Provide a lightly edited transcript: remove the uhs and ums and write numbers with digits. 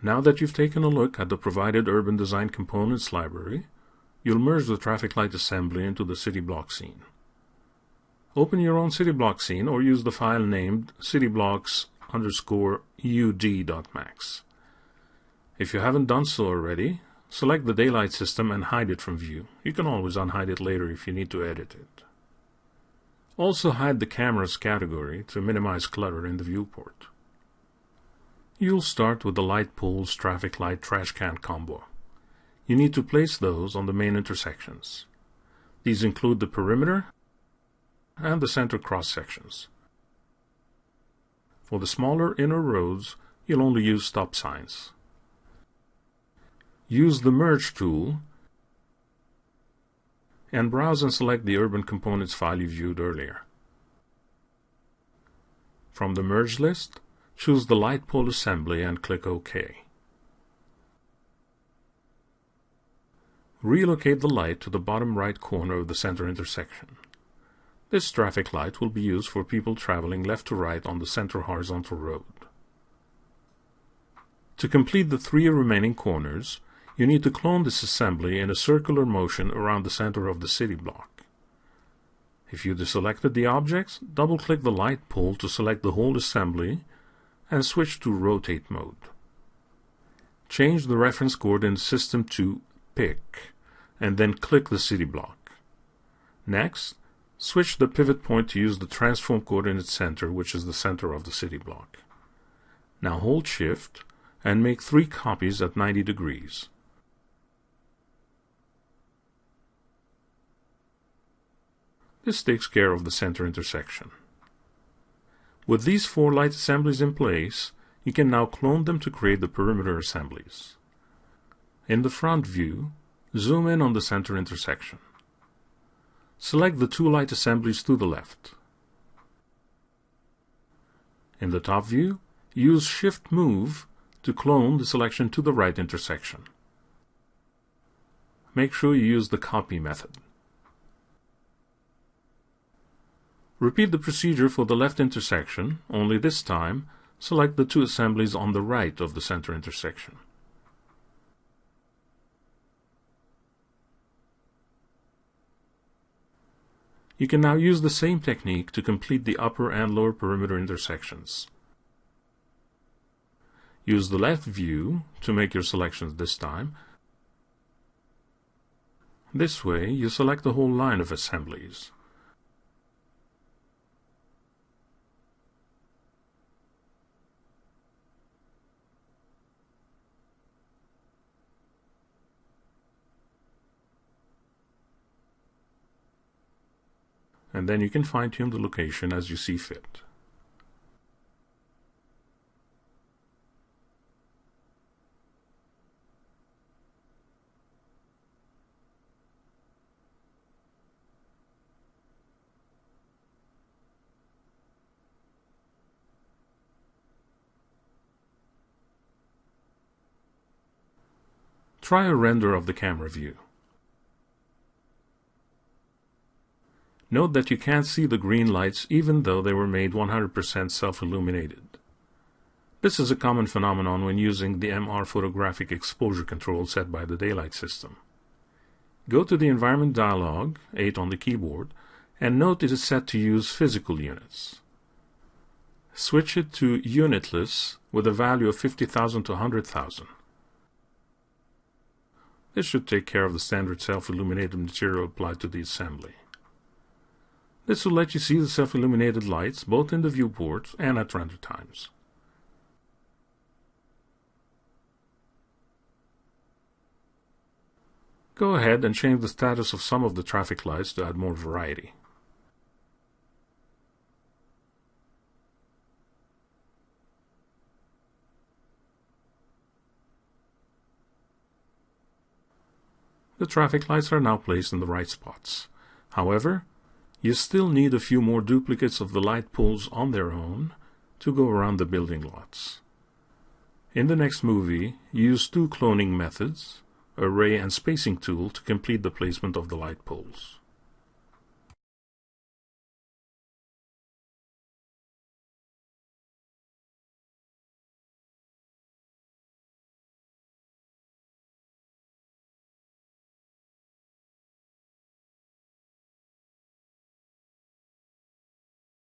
Now that you've taken a look at the provided urban design components library, you'll merge the traffic light assembly into the city block scene. Open your own city block scene or use the file named cityblocks_ud.max. If you haven't done so already, select the daylight system and hide it from view. You can always unhide it later if you need to edit it. Also hide the cameras category to minimize clutter in the viewport. You'll start with the light poles, traffic light, trash can combo. You need to place those on the main intersections. These include the perimeter and the center cross sections. For the smaller inner roads, you'll only use stop signs. Use the Merge tool and browse and select the urban components file you viewed earlier. From the Merge list, choose the light pole assembly and click OK. Relocate the light to the bottom right corner of the center intersection. This traffic light will be used for people traveling left to right on the center horizontal road. To complete the 3 remaining corners, you need to clone this assembly in a circular motion around the center of the city block. If you deselected the objects, double-click the light pole to select the whole assembly and switch to Rotate mode. Change the reference chord in the system to Pick, and then click the city block. Next, switch the pivot point to use the transform coordinate center, which is the center of the city block. Now hold Shift and make 3 copies at 90 degrees. This takes care of the center intersection. With these 4 light assemblies in place, you can now clone them to create the perimeter assemblies. In the front view, zoom in on the center intersection. Select the 2 light assemblies to the left. In the top view, use Shift Move to clone the selection to the right intersection. Make sure you use the Copy method. Repeat the procedure for the left intersection, only this time, select the 2 assemblies on the right of the center intersection. You can now use the same technique to complete the upper and lower perimeter intersections. Use the left view to make your selections this time. This way, you select the whole line of assemblies. And then you can fine-tune the location as you see fit. Try a render of the camera view. Note that you can't see the green lights even though they were made 100% self-illuminated. This is a common phenomenon when using the MR photographic exposure control set by the daylight system. Go to the Environment dialog, 8 on the keyboard, and note it is set to use physical units. Switch it to unitless with a value of 50,000 to 100,000. This should take care of the standard self-illuminated material applied to the assembly. This will let you see the self-illuminated lights both in the viewport and at render times. Go ahead and change the status of some of the traffic lights to add more variety. The traffic lights are now placed in the right spots. However, you still need a few more duplicates of the light poles on their own to go around the building lots. In the next movie, use 2 cloning methods, Array and Spacing tool, to complete the placement of the light poles.